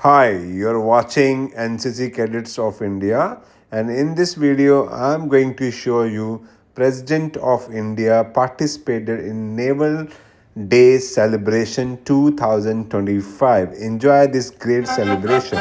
Hi, you're watching NCC Cadets of India, and in this video I'm going to show you President of India participated in Naval Day celebration 2025. Enjoy this great celebration.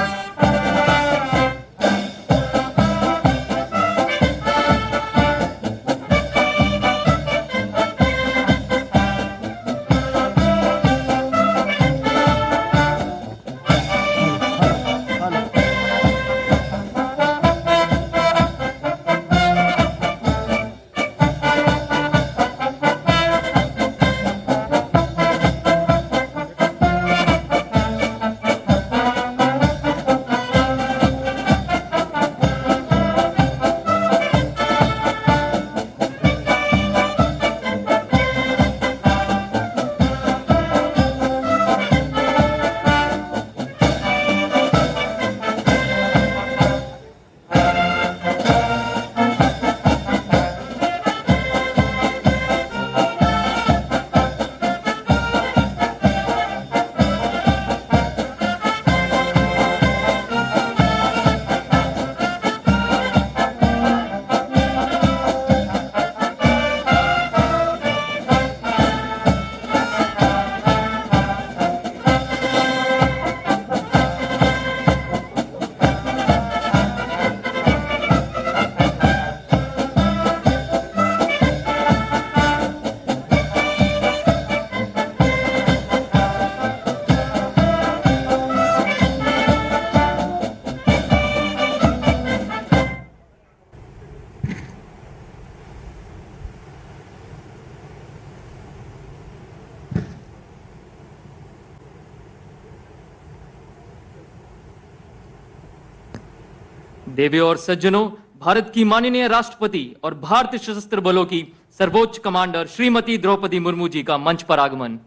देवियों और सज्जनों, भारत की माननीय राष्ट्रपति और भारतीय सशस्त्र बलों की सर्वोच्च कमांडर श्रीमती द्रौपदी मुर्मू जी का मंच पर आगमन।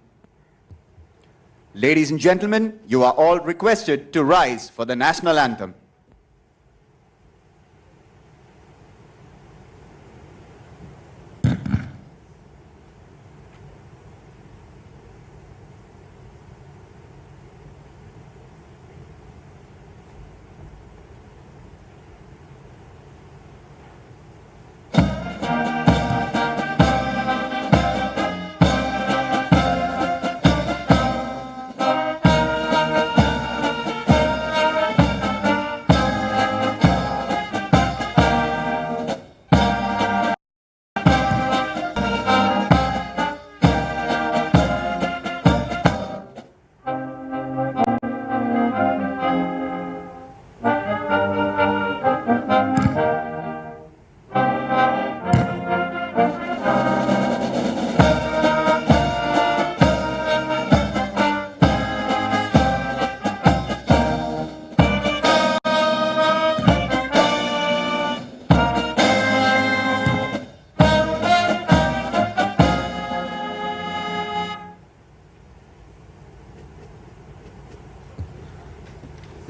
Ladies and gentlemen, you are all requested to rise for the national anthem.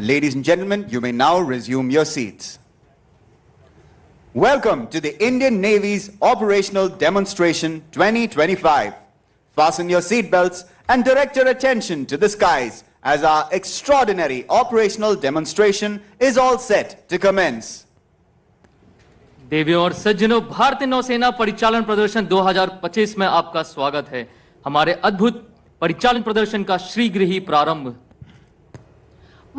Ladies and gentlemen, you may now resume your seats. Welcome to the Indian Navy's Operational Demonstration 2025. Fasten your seatbelts and direct your attention to the skies as our extraordinary operational demonstration is all set to commence. देवियों और सज्जनों, भारतीय नौसेना परिचालन प्रदर्शन 2025 में आपका स्वागत है। हमारे अद्भुत परिचालन प्रदर्शन का शीघ्र ही प्रारंभ।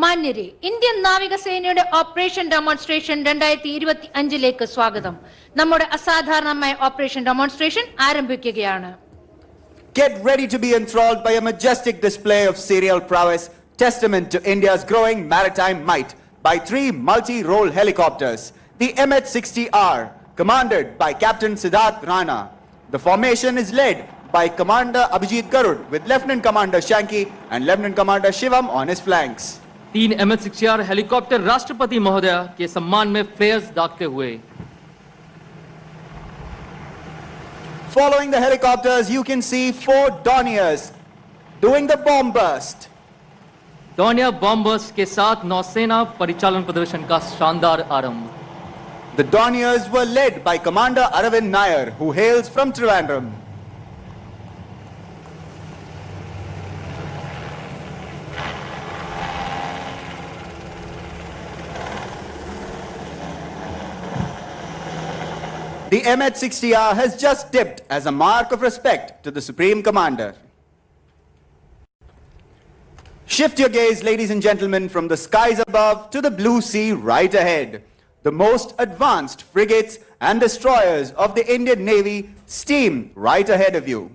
മാന്യരെ, ഇന്ത്യൻ നാവികസേനയുടെ ഓപ്പറേഷൻ ഡെമോൺസ്ട്രേഷൻ 2025ലേക്ക് സ്വാഗതം. നമ്മുടെ അസാധാരണമായ ഓപ്പറേഷൻ ഡെമോൺസ്ട്രേഷൻ ആരംഭിക്കുകയാണ്. Get ready to be enthralled by a majestic display of serial prowess, testament to India's growing maritime might, by 3 multi-role helicopters, the MH-60R, commanded by Captain Siddharth Rana. The formation is led by Commander Abhijit Garud, with Lieutenant Commander Shanky and Lieutenant Commander Shivam on his flanks. 3 MH-60R helicopter राष्ट्रपति महोदय के सम्मान में फ्लेयर्स दागते हुए। Following the helicopters, you can see 4 Dorniers doing the bomb burst. Dornier bomb burst के साथ नौसेना परिचालन प्रदर्शन का शानदार आरंभ। The Dorniers were led by Commander Aravind Nair, who hails from Trivandrum. The MH-60R has just dipped as a mark of respect to the Supreme Commander. Shift your gaze, ladies and gentlemen, from the skies above to the blue sea right ahead. The most advanced frigates and destroyers of the Indian Navy steam right ahead of you.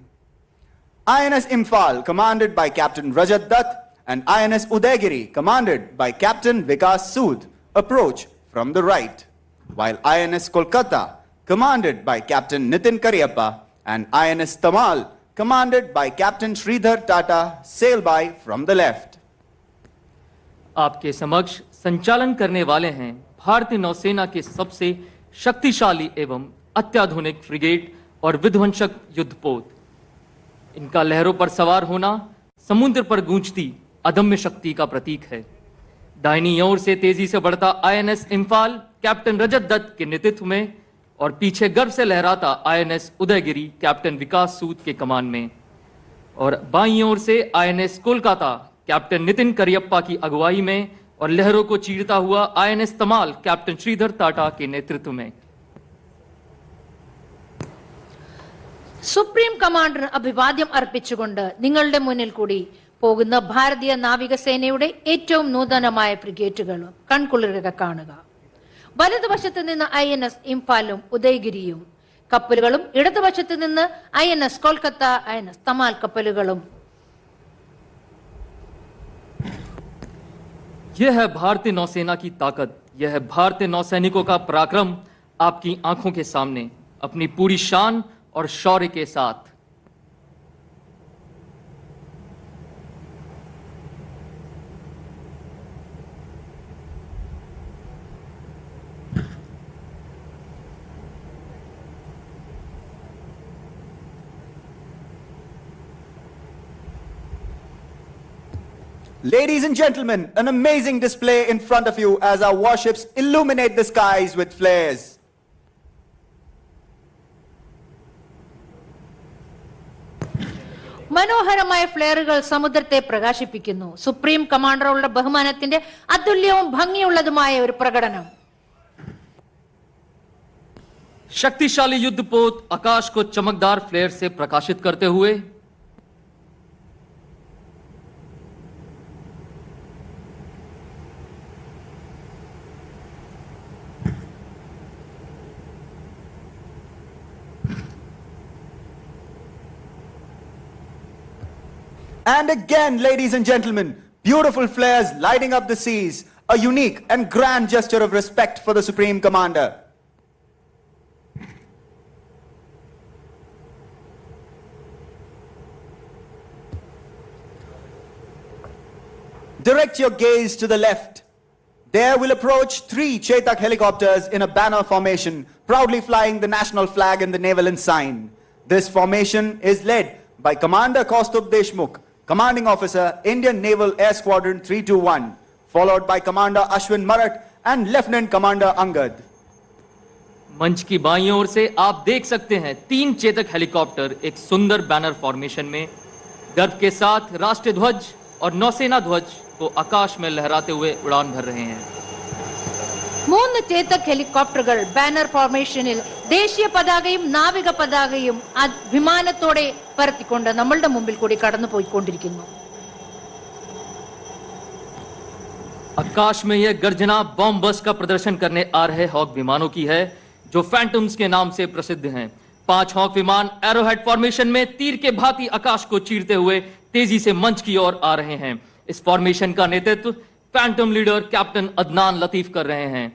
INS Imphal, commanded by Captain Rajat Dutt, and INS Udaygiri, commanded by Captain Vikas Sood, approach from the right, while INS Kolkata, commanded by Captain Nitin Karyappa, and INS Tamal, commanded by Captain Sridhar Tata, sail by from the left. आपके समक्ष संचालन करने वाले हैं भारतीय नौसेना के सबसे शक्तिशाली एवं अत्याधुनिक फ्रिगेट और विध्वंसक युद्धपोत। इनका लहरों पर सवार होना समुद्र पर गूंजती अदम्य शक्ति का प्रतीक है। दाहिनी ओर से तेजी से बढ़ता आईएनएस इम्फाल कैप्टन रजत दत्त के नेतृत्व में और पीछे गर्व से लहराता आईएनएस उदयगिरी कैप्टन विकास सूद के कमान में, और बाईं ओर से आईएनएस कोलकाता कैप्टन नितिन करियप्पा की अगुवाई में और लहरों को चीरता हुआ आईएनएस तमाल कैप्टन श्रीधर टाटा के नेतृत्व में। സുപ്രീം കമാൻഡർ അഭിവാദ്യം അർപ്പിച്ചുകൊണ്ട് നിങ്ങളുടെ മുന്നിൽ കൂടി പോകുന്ന ഭാരതീയ നാവികസേനയുടെ ഏറ്റവും നൂതനമായ ഫ്രിഗേറ്റുകളും കൺകുളിരുക കാണുക. വലതുവശത്ത് നിന്ന് INS ഇംഫാലും ഉദയഗിരിയും കപ്പലുകളും, ഇടതുവശത്ത് നിന്ന് INS കൊൽക്കത്ത, INS തമാൽ കപ്പലുകളും. यह है भारतीय नौसेना की ताकत, यह है भारतीय नौसैनिकों का पराक्रम आपकी आंखों के सामने अपनी पूरी शान और शौर्य के साथ। Ladies and gentlemen, an amazing display in front of you as our warships illuminate the skies with flares. മനോഹരമായ ഫ്ലെയറുകൾ സമുദ്രത്തെ പ്രകാശിപ്പിക്കുന്നു. സുപ്രീം കമാൻഡറുടെ ബഹുമാനത്തിന്റെ അതുല്യവും ഭംഗിയുള്ളതുമായ ഒരു പ്രകടനം. शक्तिशाली युद्धपोत आकाश को चमकदार फ्लेयर से प्रकाशित करते हुए And again, ladies and gentlemen, beautiful flares lighting up the seas, a unique and grand gesture of respect for the Supreme Commander. Direct your gaze to the left. There will approach 3 Chetak helicopters in a banner formation, proudly flying the national flag and the naval ensign. This formation is led by Commander Kaustubh Deshmukh, Commanding Officer, Indian Naval Air Squadron 321, followed by Commander Ashwin Marat and Lieutenant Commander Angad. मंच की बाईं ओर से आप देख सकते हैं 3 Chetak helicopter एक सुंदर बैनर फॉर्मेशन में गर्व के साथ राष्ट्रीय ध्वज और नौसेना ध्वज को आकाश में लहराते हुए उड़ान भर रहे हैं. 3 ചേതക് ഹെലികോപ്റ്ററുകൾ ബാനർ ഫോർമേഷനിൽ ദേശീയ പതാകയും നാവിക പതാകയും വിമാനത്തോടെ പറത്തിക്കൊണ്ട് നമ്മളുടെ മുമ്പിൽ കൂടി കടന്നു പോയിക്കൊണ്ടിരിക്കുന്നു. आकाश में यह गर्जना बॉम्ब बस्ट का प्रदर्शन करने आ रहे हॉक विमानों की है जो फैंटम्स के नाम से प्रसिद्ध हैं. 5 हॉक विमान एरोहेड फॉर्मेशन में तीर के भांति आकाश को चीरते हुए तेजी से मंच की ओर आ रहे हैं. इस फॉर्मेशन का नेतृत्व Phantom leader captain Adnan Latif कर रहे हैं.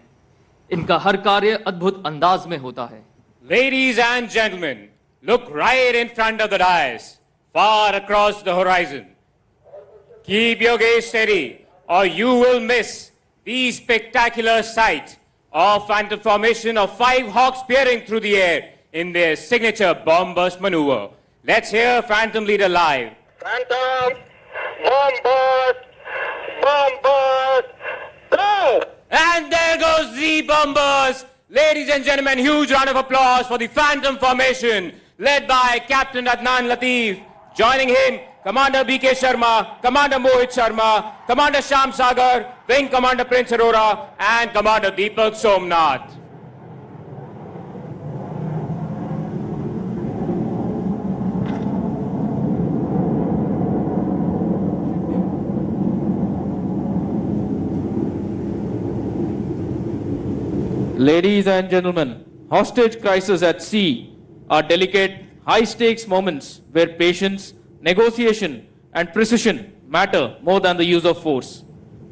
इनका हर कार्य अद्भुत अंदाज में होता है. Ladies and gentlemen, look right in front of the dais, far across the horizon. Keep your gaze steady or you will miss the spectacular sight of phantom formation of 5 hawks peering through the air in their signature bomb burst maneuver. Let's hear Phantom Leader live. Phantom, bomb burst, go! And there goes the bombers. Ladies and gentlemen, huge round of applause for the Phantom Formation led by Captain Adnan Latif. Joining him, Commander B.K. Sharma, Commander Mohit Sharma, Commander Sham Sagar, Wing Commander Prince Arora, and Commander Deepak Somnath. Ladies and gentlemen, hostage crises at sea are delicate, high-stakes moments where patience, negotiation, and precision matter more than the use of force.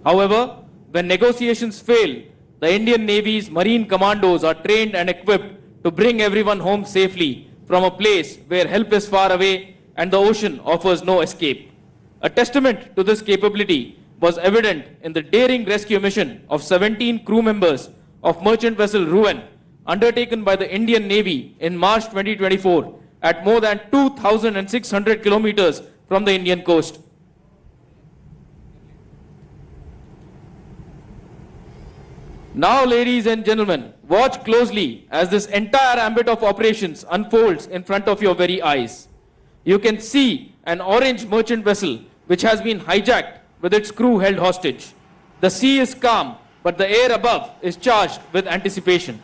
However, when negotiations fail, the Indian Navy's marine commandos are trained and equipped to bring everyone home safely from a place where help is far away and the ocean offers no escape. A testament to this capability was evident in the daring rescue mission of 17 crew members of merchant vessel Ruin, undertaken by the Indian Navy in March 2024 at more than 2,600 kilometers from the Indian coast. Now, ladies and gentlemen, watch closely as this entire ambit of operations unfolds in front of your very eyes. You can see an orange merchant vessel which has been hijacked with its crew held hostage. The sea is calm, but the air above is charged with anticipation.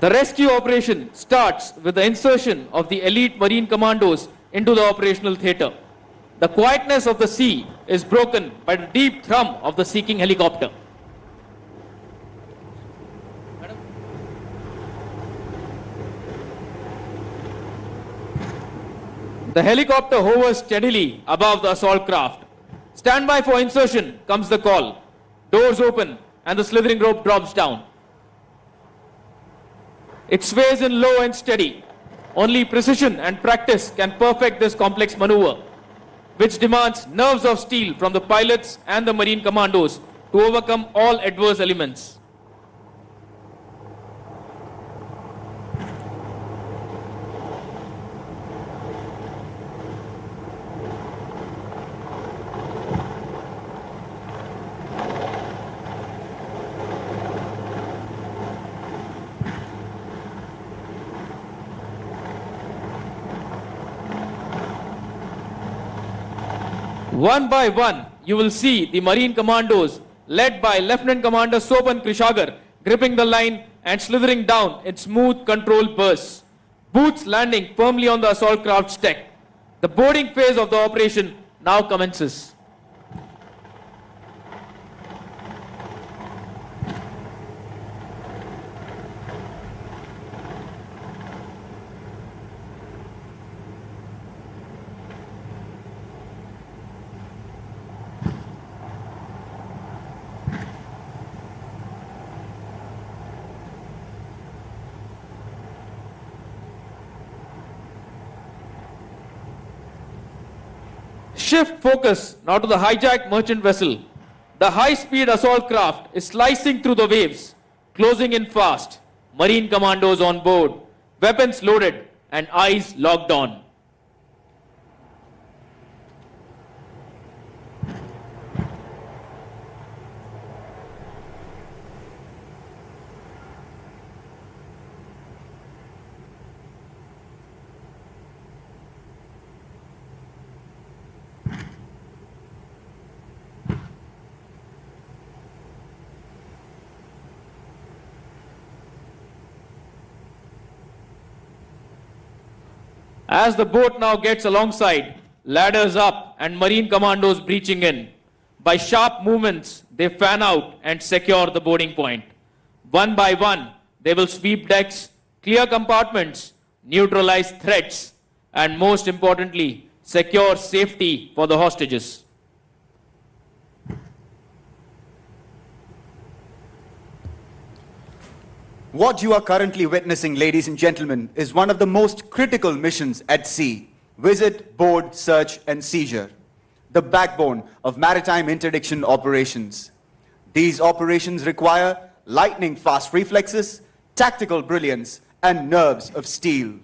The rescue operation starts with the insertion of the elite marine commandos into the operational theatre. The quietness of the sea is broken by the deep thrum of the seeking helicopter. The helicopter hovers steadily above the assault craft. Stand by for insertion comes the call. Doors open and the slithering rope drops down. It sways in low and steady. Only precision and practice can perfect this complex maneuver, which demands nerves of steel from the pilots and the marine commandos to overcome all adverse elements. One by one, you will see the Marine Commandos, led by Lieutenant Commander Sopan Krishagar, gripping the line and slithering down in smooth, controlled bursts. Boots landing firmly on the assault craft's deck. The boarding phase of the operation now commences. Shift focus now to the hijacked merchant vessel. The high-speed assault craft is slicing through the waves, closing in fast. Marine commandos on board, weapons loaded and eyes locked on. As the boat now gets alongside, ladders up and marine commandos breaching in. By sharp movements, they fan out and secure the boarding point. One by one, they will sweep decks, clear compartments, neutralize threats, and most importantly, secure safety for the hostages. What you are currently witnessing, ladies and gentlemen, is one of the most critical missions at sea. Visit, board, search, and seizure. The backbone of maritime interdiction operations. These operations require lightning-fast reflexes, tactical brilliance, and nerves of steel.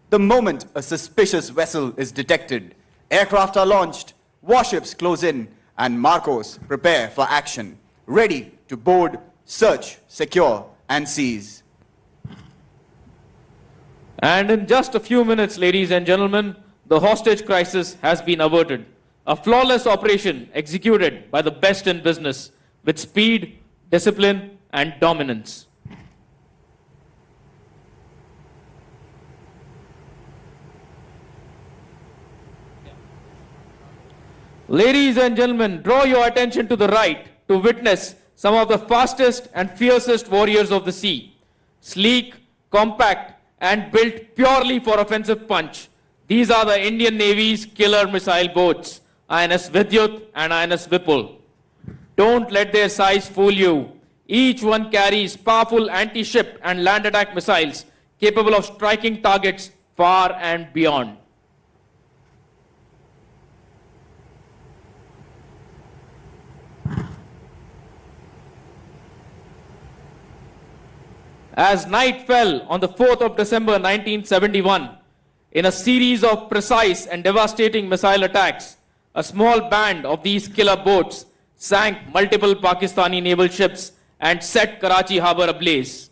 The moment a suspicious vessel is detected, aircraft are launched, warships close in, and Marcos prepare for action, ready to board, search, secure, and seize. And in just a few minutes, ladies and gentlemen, the hostage crisis has been averted. A flawless operation executed by the best in business with speed, discipline, and dominance. Ladies and gentlemen, draw your attention to the right to witness some of the fastest and fiercest warriors of the sea. Sleek, compact, and built purely for offensive punch. These are the Indian Navy's killer missile boats, INS Vidyut and INS Vipul. Don't let their size fool you. Each one carries powerful anti-ship and land attack missiles capable of striking targets far and beyond. As night fell on the 4th of December 1971, in a series of precise and devastating missile attacks, a small band of these killer boats sank multiple Pakistani naval ships and set Karachi harbor ablaze.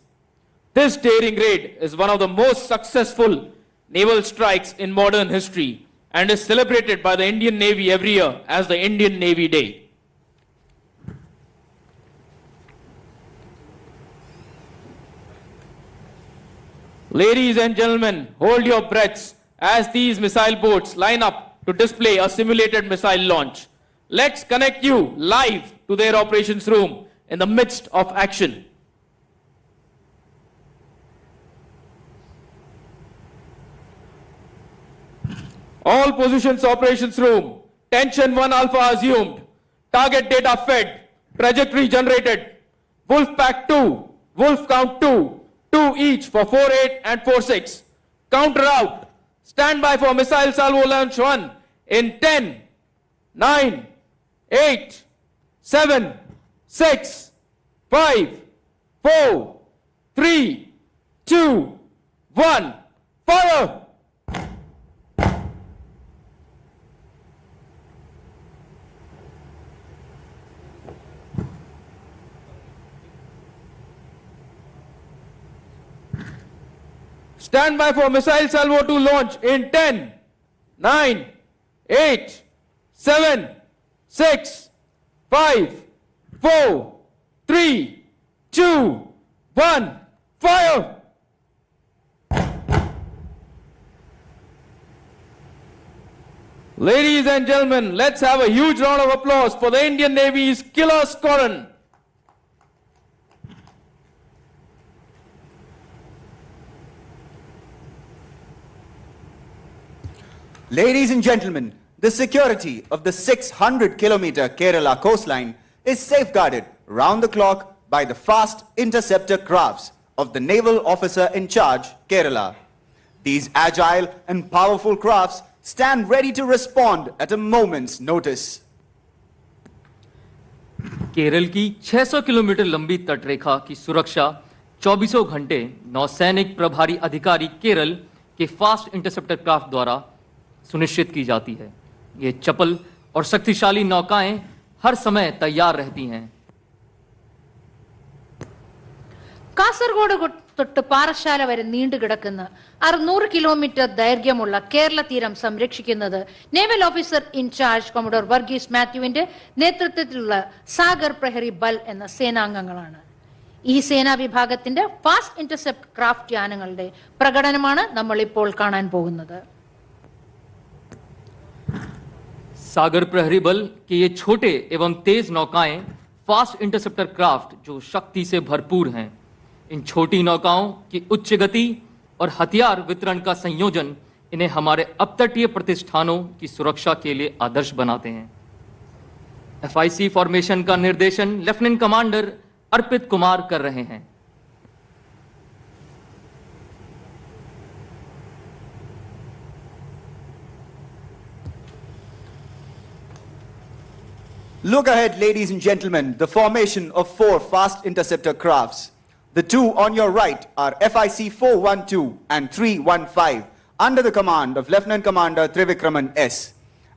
This daring raid is one of the most successful naval strikes in modern history and is celebrated by the Indian Navy every year as the Indian Navy Day. Ladies and gentlemen, hold your breaths as these missile boats line up to display a simulated missile launch. Let's connect you live to their operations room in the midst of action. All positions operations room. Tension 1 Alpha assumed. Target data fed. Trajectory generated. Wolf Pack 2. Wolf Count 2. 2 each for 4-8 and 4-6. Counter out. Stand by for missile salvo launch 1 in 10, 9, 8, 7, 6, 5, 4, 3, 2, 1. Fire! Stand by for missile salvo to launch in 10, 9, 8, 7, 6, 5, 4, 3, 2, 1. Fire! Ladies and gentlemen, let's have a huge round of applause for the Indian Navy's killer squadron. Ladies and gentlemen, the security of the 600-kilometer Kerala coastline is safeguarded round the clock by the fast interceptor crafts of the naval officer in charge, Kerala. These agile and powerful crafts stand ready to respond at a moment's notice. Kerala की 600 kilometre लंबी तटरेखा की सुरक्षा 24 घंटे नौसैनिक प्रभारी अधिकारी केरल के fast interceptor craft द्वारा सुनिश्चित की जाती है। ये चपल और शक्तिशाली नौकाएं हर समय तैयार रहती हैं। കാസർഗോഡ് തൊട്ട് പാറശാല വരെ നീണ്ടുകിടക്കുന്ന 600 കിലോമീറ്റർ ദൈർഘ്യമുള്ള കേരള തീരം സംരക്ഷിക്കുന്നത് naval officer in charge commodore Varghese മാത്യുവിന്റെ നേതൃത്വത്തിലുള്ള സാഗർ പ്രഹരി ബൽ എന്ന സേനാംഗങ്ങളാണ്. ഈ സേനാ വിഭാഗത്തിന്റെ ഫാസ്റ്റ് ഇന്റർസെപ്റ്റ് ക്രാഫ്റ്റ് യാനങ്ങളുടെ പ്രകടനമാണ് നമ്മൾ ഇപ്പോൾ കാണാൻ പോകുന്നത്. सागर प्रहरी बल के ये छोटे एवं तेज नौकाएं फास्ट इंटरसेप्टर क्राफ्ट जो शक्ति से भरपूर हैं। इन छोटी नौकाओं की उच्च गति और हथियार वितरण का संयोजन इन्हें हमारे अपतटीय प्रतिष्ठानों की सुरक्षा के लिए आदर्श बनाते हैं। FIC फॉर्मेशन का निर्देशन लेफ्टिनेंट कमांडर अर्पित कुमार कर रहे हैं। Look ahead, ladies and gentlemen, the formation of 4 fast interceptor crafts. The 2 on your right are FIC 412 and 315 under the command of Lieutenant Commander Trivikraman S.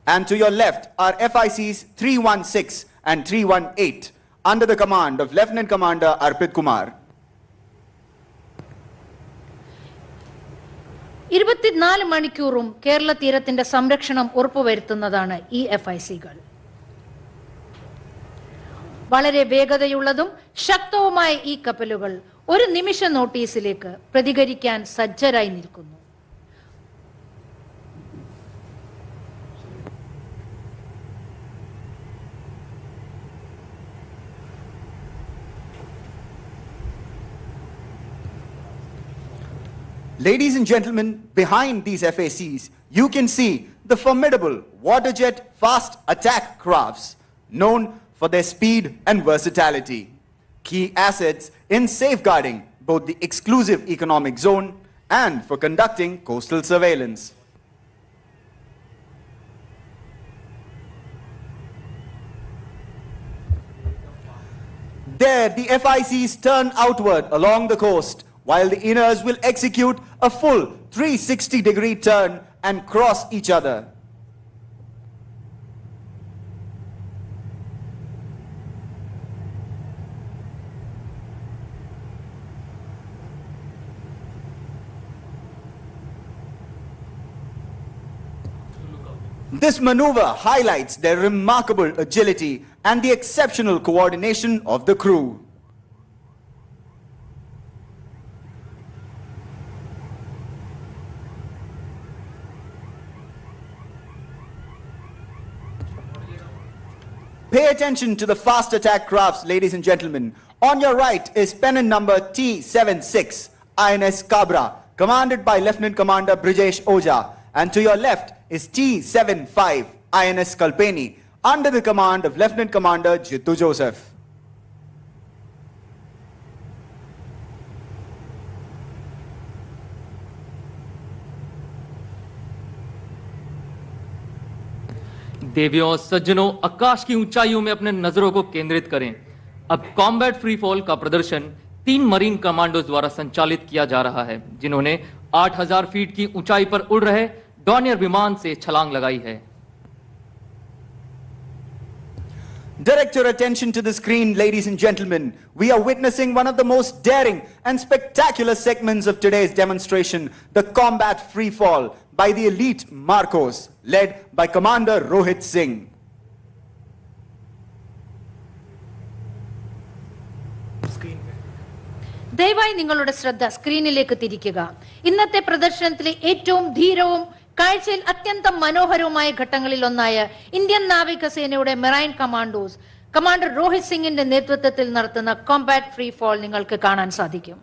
And to your left are FICs 316 and 318 under the command of Lieutenant Commander Arpit Kumar. 24 മണിക്കൂറും കേരള തീരത്തിന്റെ സംരക്ഷണം ഉറപ്പുവരുത്തുന്നതാണ് ഈ FIC-കൾ. വളരെ വേഗതയുള്ളതും ശക്തവുമായ ഈ കപ്പലുകൾ ഒരു നിമിഷ നോട്ടീസിലേക്ക് പ്രതികരിക്കാൻ സജ്ജരായി നിൽക്കുന്നു. Ladies and gentlemen, behind these FACs, you can see the formidable waterjet fast attack crafts, known for their speed and versatility. Key assets in safeguarding both the exclusive economic zone and for conducting coastal surveillance. There, the FICs turn outward along the coast, while the inners will execute a full 360-degree turn and cross each other. This maneuver highlights their remarkable agility and the exceptional coordination of the crew. Pay attention to the fast attack crafts, ladies and gentlemen. On your right is pennant number T-76, INS Cabra, commanded by Lieutenant Commander Brijesh Oja. And to your left is T-75, INS Kalpeni, under the command of Lieutenant Commander Jittu Joseph. देवियों और सज्जनों, आकाश की ऊंचाइयों में अपने नजरों को केंद्रित करें। अब कॉम्बैट फ्री फॉल का प्रदर्शन 3 मरीन कमांडोज द्वारा संचालित किया जा रहा है, जिन्होंने 8000 फीट की ऊंचाई पर उड़ रहे डॉनियर विमान से छलांग लगाई है। Direct your attention to the screen, ladies and gentlemen. We are witnessing one of the most daring and spectacular segments of today's demonstration, the combat free fall by the elite Marcos, led by Commander Rohit Singh. ദയവായി നിങ്ങളുടെ ശ്രദ്ധ സ്ക്രീനിലേക്ക് തിരിക്കുക. ഇന്നത്തെ പ്രദർശനത്തിലെ ഏറ്റവും ധീരവും കാഴ്ചയിൽ അത്യന്തം മനോഹരവുമായ ഘട്ടങ്ങളിൽ ഒന്നായ ഇന്ത്യൻ നാവികസേനയുടെ മെറൈൻ കമാൻഡോസ് കമാൻഡർ രോഹിത് സിംഗിന്റെ നേതൃത്വത്തിൽ നടത്തുന്ന കോംബാറ്റ് ഫ്രീ ഫോൾ നിങ്ങൾക്ക് കാണാൻ സാധിക്കും.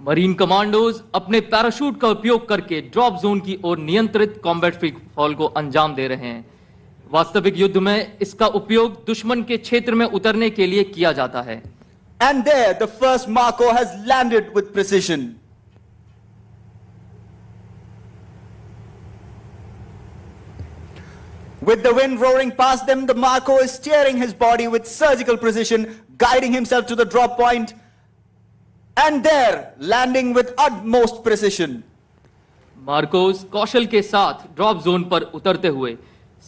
मरीन कमांडोज अपने पैराशूट का उपयोग करके ड्रॉप जोन की ओर नियंत्रित कॉम्बैट फ्री फॉल को अंजाम दे रहे हैं। वास्तविक युद्ध में इसका उपयोग दुश्मन के क्षेत्र में उतरने के लिए किया जाता है। And there, the first Marco has landed with precision. With the wind roaring past them, the Marco is steering his body with surgical precision, guiding himself to the drop point, and there, landing with utmost precision. MARCOS कौशल के साथ drop zone पर उतरते हुए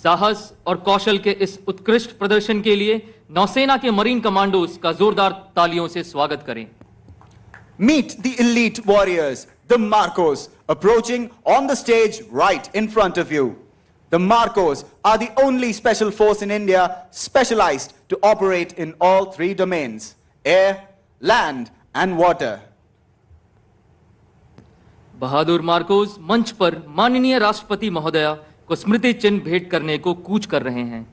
साहस और कौशल के इस उत्कृष्ट प्रदर्शन के लिए नौसेना के मरीन कमांडोज का जोरदार तालियों से स्वागत करें। Meet the elite warriors, the Marcos, approaching on the stage right in front of you. The Marcos are the only special force in India specialized to operate in all 3 domains: air, land, and water. Bahadur Marcos मंच पर माननीय राष्ट्रपति महोदया को स्मृति चिन्ह भेंट करने को कूच कर रहे हैं।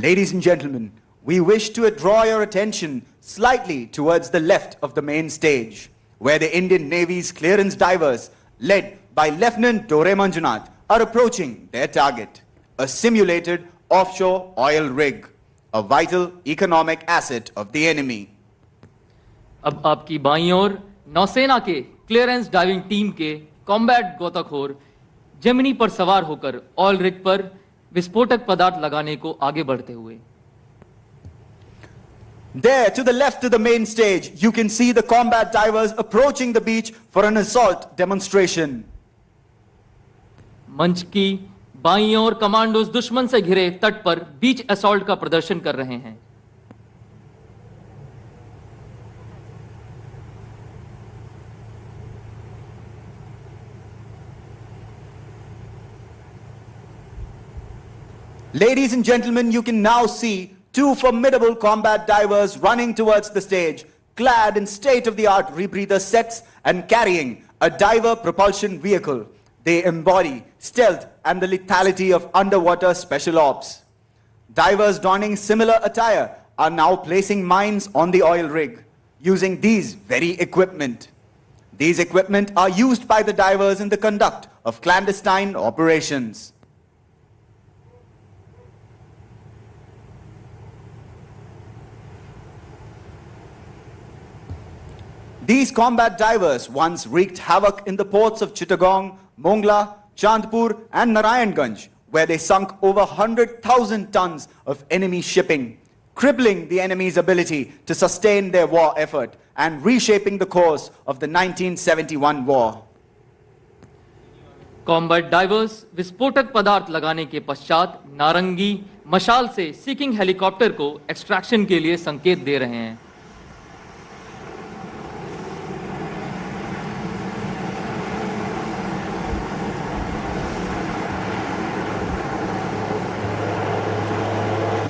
Ladies and gentlemen, we wish to draw your attention slightly towards the left of the main stage, where the Indian Navy's clearance divers, led by Lieutenant Dore Manjunath, are approaching their target, a simulated offshore oil rig, a vital economic asset of the enemy. अब आपकी बाईं ओर नौसेना के clearance diving team के combat गोताखोर Gemini पर सवार होकर ऑयल रिग पर विस्फोटक पदार्थ लगाने को आगे बढ़ते हुए। There, to the left of the main stage, you can see the combat divers approaching the beach for an assault demonstration. मंच की बाईं ओर कमांडोज दुश्मन से घिरे तट पर बीच असॉल्ट का प्रदर्शन कर रहे हैं। Ladies and gentlemen, you can now see two formidable combat divers running towards the stage, clad in state-of-the-art rebreather sets and carrying a diver propulsion vehicle. They embody stealth and the lethality of underwater special ops. Divers donning similar attire are now placing mines on the oil rig using these very equipment. These equipment are used by the divers in the conduct of clandestine operations. These combat divers once wreaked havoc in the ports of Chittagong, Mongla, Chandpur and Narayanganj, where they sunk over 100,000 tons of enemy shipping, crippling the enemy's ability to sustain their war effort and reshaping the course of the 1971 war. Combat diverse विस्फोटक पदार्थ लगाने के पश्चात नारंगी मशाल से seeking helicopter को extraction के लिए संकेत दे रहे हैं।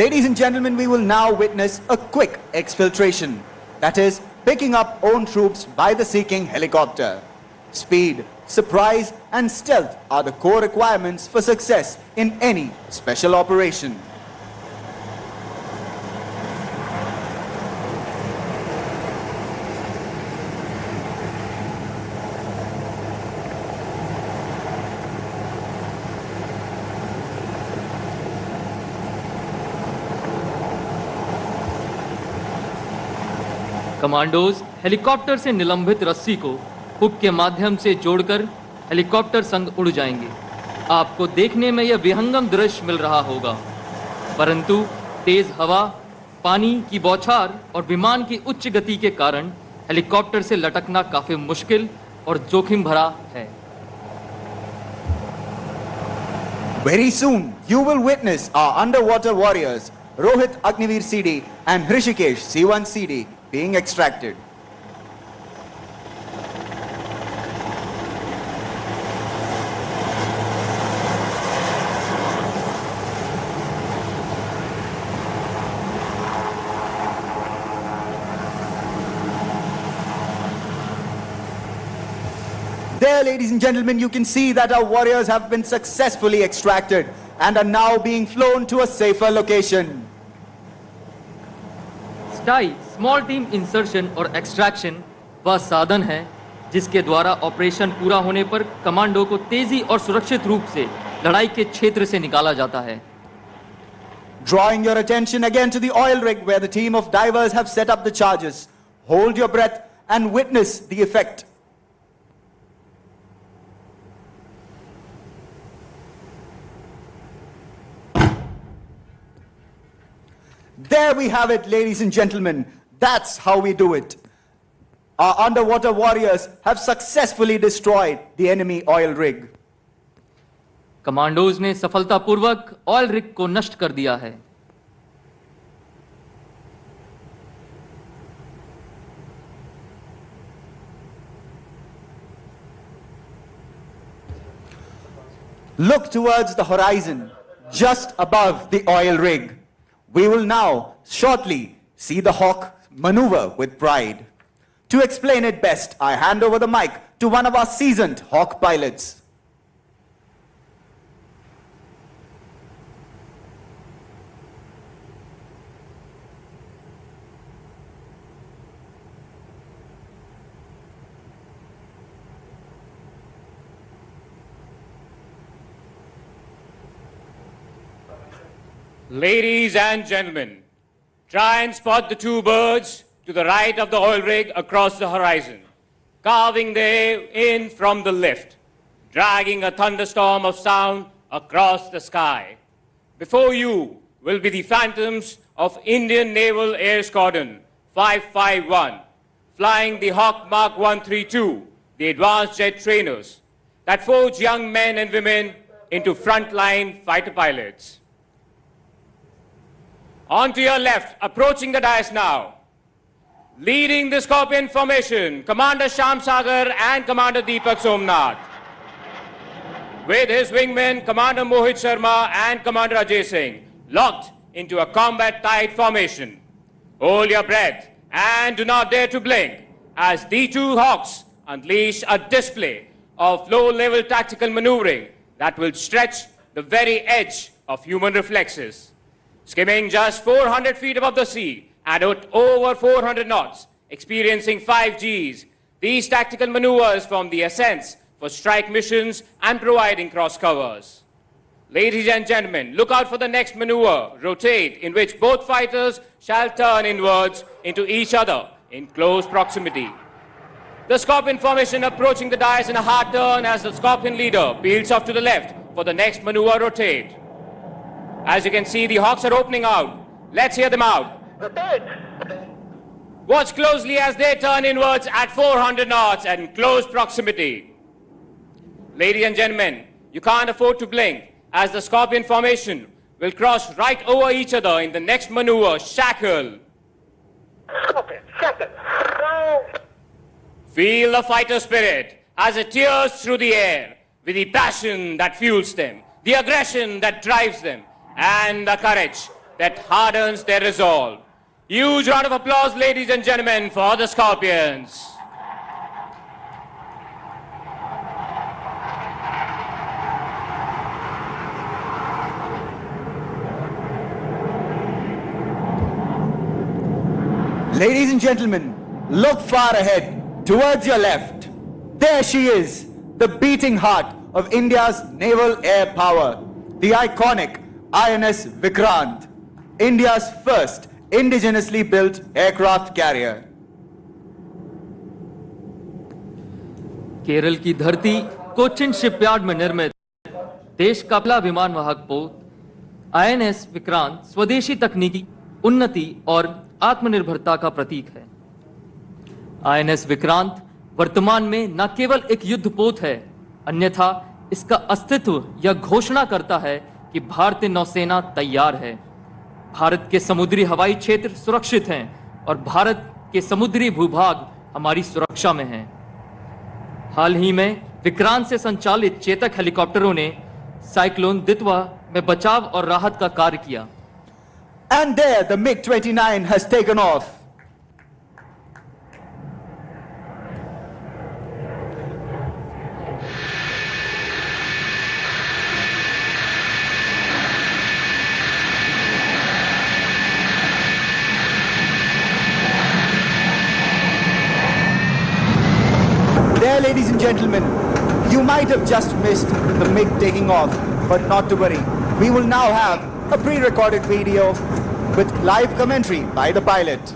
Ladies and gentlemen, we will now witness a quick exfiltration, that is, picking up own troops by the seeking helicopter. Speed, surprise and stealth are the core requirements for success in any special operation. Commandos helicopter से निलंबित रस्सी को hook के माध्यम से जोड़कर helicopter संग उड़ जाएंगे। आपको देखने में यह विहंगम दृश्य मिल रहा होगा, परंतु तेज हवा, पानी की बौछार और विमान की उच्च गति के कारण हेलीकॉप्टर से लटकना काफी मुश्किल और जोखिम भरा है। Very soon, you will witness our underwater warriors, Rohit Agniveer CD and Hrishikesh C1 CD, being extracted. There, ladies and gentlemen, you can see that our warriors have been successfully extracted and are now being flown to a safer location. STIE small team insertion और extraction वह साधन है जिसके द्वारा operation पूरा होने पर commando को तेजी और सुरक्षित रूप से लड़ाई के क्षेत्र से निकाला जाता है। Drawing your attention again to the oil rig where the team of divers have set up the charges. Hold your breath and witness the effect. There we have it, ladies and gentlemen. That's how we do it. Our underwater warriors have successfully destroyed the enemy oil rig. Commandos ने सफलतापूर्वक oil rig को नष्ट कर दिया है। Look towards the horizon, just above the oil rig. We will now shortly see the Hawk maneuver with pride. To explain it best, I hand over the mic to one of our seasoned Hawk pilots. Ladies and gentlemen, try and spot the two birds to the right of the oil rig across the horizon, carving their way in from the left, dragging a thunderstorm of sound across the sky. Before you will be the phantoms of Indian Naval Air Squadron 551, flying the Hawk Mark 132, the advanced jet trainers that forge young men and women into frontline fighter pilots. On to your left, approaching the dais now, leading the Scorpion formation, Commander Sham Sagar and Commander Deepak Somnath. With his wingmen, Commander Mohit Sharma and Commander Ajay Singh, locked into a combat-tight formation. Hold your breath and do not dare to blink as the two Hawks unleash a display of low-level tactical maneuvering that will stretch the very edge of human reflexes. Skimming just 400 feet above the sea and at over 400 knots, experiencing 5 Gs, these tactical maneuvers form the essence for strike missions and providing cross covers. Ladies and gentlemen, look out for the next maneuver, rotate, in which both fighters shall turn inwards into each other in close proximity. The Scorpion formation approaching the dais in a hard turn as the Scorpion leader peels off to the left for the next maneuver, rotate. As you can see, the Hawks are opening out. Let's hear them out. Watch closely as they turn inwards at 400 knots and in close proximity. Ladies and gentlemen, you can't afford to blink as the Scorpion formation will cross right over each other in the next maneuver, shackle. Scorpion, shackle. Feel the fighter spirit as it tears through the air with the passion that fuels them, the aggression that drives them, and the courage that hardens their resolve. Huge round of applause, ladies and gentlemen, for the Scorpions. Ladies and gentlemen, look far ahead, towards your left. There she is, the beating heart of India's naval air power, the iconic INS Vikrant, India's first indigenously built aircraft carrier. Kerala की धरती Cochin shipyard में निर्मित देश का पहला विमान वाहक पोत आईएनएस विक्रांत स्वदेशी तकनीकी उन्नति और आत्मनिर्भरता का प्रतीक है। आईएनएस विक्रांत वर्तमान में न केवल एक युद्धपोत है, अन्यथा इसका अस्तित्व यह घोषणा करता है कि भारतीय नौसेना तैयार है। भारत के समुद्री हवाई क्षेत्र सुरक्षित हैं और भारत के समुद्री भूभाग हमारी सुरक्षा में हैं। हाल ही में विक्रांत से संचालित चेतक हेलीकॉप्टरों ने साइक्लोन दितवा में बचाव और राहत का कार्य किया। And there the MiG-29 has taken off. There, ladies and gentlemen, you might have just missed the MiG taking off, but not to worry. We will now have a pre-recorded video with live commentary by the pilot.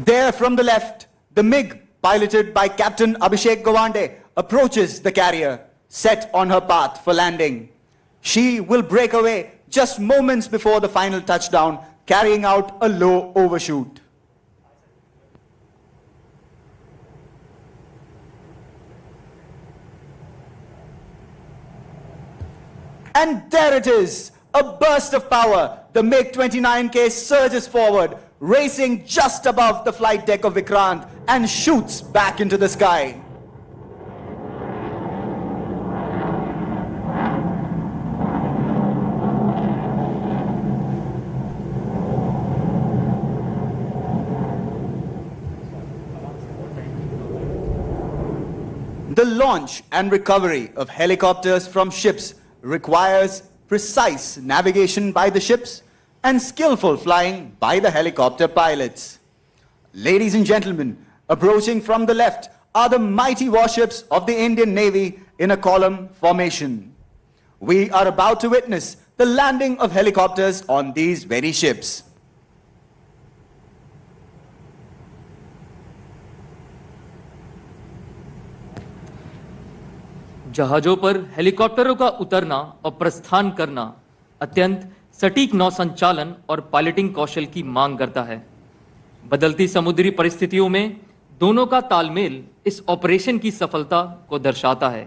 There from the left, the MiG, piloted by Captain Abhishek Gawande, approaches the carrier, set on her path for landing. She will break away just moments before the final touchdown, carrying out a low overshoot. And there it is, a burst of power. The MiG-29K surges forward, racing just above the flight deck of Vikrant and shoots back into the sky. The launch and recovery of helicopters from ships requires precise navigation by the ships and skillful flying by the helicopter pilots. Ladies and gentlemen, approaching from the left are the mighty warships of the Indian Navy in a column formation. We are about to witness the landing of helicopters on these very ships. जहाजों पर हेलीकॉप्टरों का उतरना और प्रस्थान करना अत्यंत सटीक नौ संचालन और पायलटिंग कौशल की मांग करता है। बदलती समुद्री परिस्थितियों में दोनों का तालमेल इस ऑपरेशन की सफलता को दर्शाता है।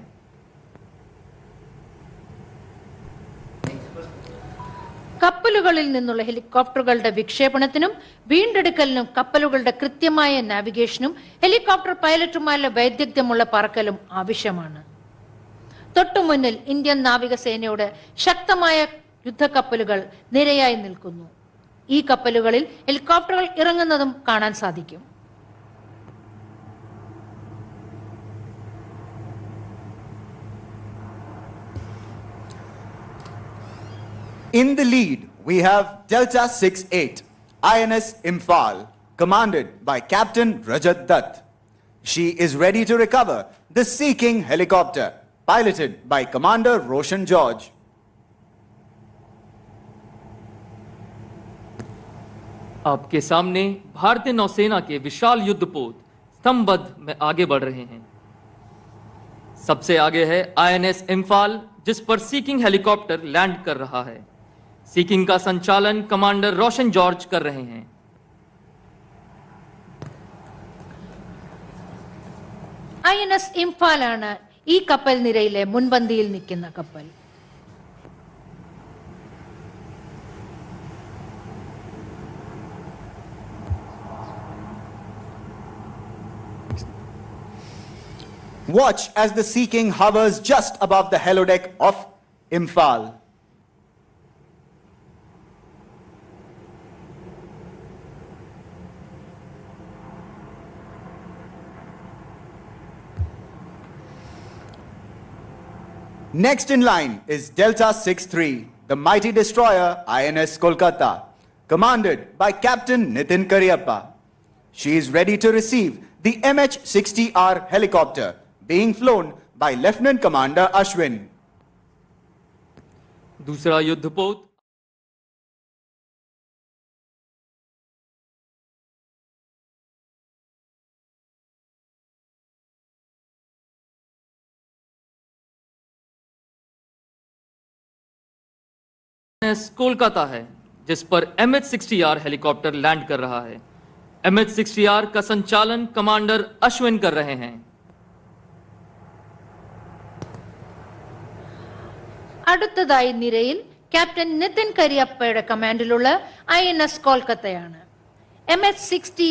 കപ്പലുകളിൽ നിന്നുള്ള ഹെലികോപ്റ്ററുകളുടെ വിക്ഷേപണത്തിനും വീണ്ടെടുക്കലിനും കപ്പലുകളുടെ കൃത്യമായ നാവിഗേഷനും ഹെലികോപ്റ്റർ പൈലറ്റുമാരുടെ വൈദഗ്ധ്യമുള്ള പറക്കലും ആവശ്യമാണ്. തൊട്ടുമുന്നിൽ ഇന്ത്യൻ നാവികസേനയുടെ ശക്തമായ യുദ്ധക്കപ്പലുകൾ നിരയായി നിൽക്കുന്നു. ഈ കപ്പലുകളിൽ ഹെലികോപ്റ്ററുകൾ ഇറങ്ങുന്നതും കാണാൻ സാധിക്കും. In the lead, we have Delta 68, INS Imphal, commanded by Captain Rajat Dutt. She is ready to recover the Sea King helicopter, piloted by Commander Roshan George. आपके सामने भारतीय नौसेना के विशाल युद्धपोत स्तंभबद्ध में आगे बढ़ रहे हैं। सबसे आगे है INS इम्फाल, जिस पर सी किंग हेलीकॉप्टर लैंड कर रहा है। सी किंग का संचालन कमांडर रोशन जॉर्ज कर रहे हैं। INS ഇംഫാൽ ആണ് ഈ കപ്പൽ നിരയിലെ മുൻപന്തിയിൽ നിൽക്കുന്ന കപ്പൽ. Watch as the Sea King hovers just above the helideck of Imphal. Next in line is Delta 63, the mighty destroyer INS Kolkata, commanded by Captain Nitin Karyappa. She is ready to receive the MH-60R helicopter, being flown by Lieutenant Commander Ashwin. दूसरा युद्धपोत कोलकाता है, जिस पर MH-60R helicopter land कर रहा है। MH-60R का संचालन कमांडर अश्विन कर रहे हैं। അടുത്തതായി നിരയിൽ ക്യാപ്റ്റൻ നിതിൻ കരിയപ്പയുടെ കമാൻഡിലുള്ള INS കൊൽക്കത്തയാണ്. MH-60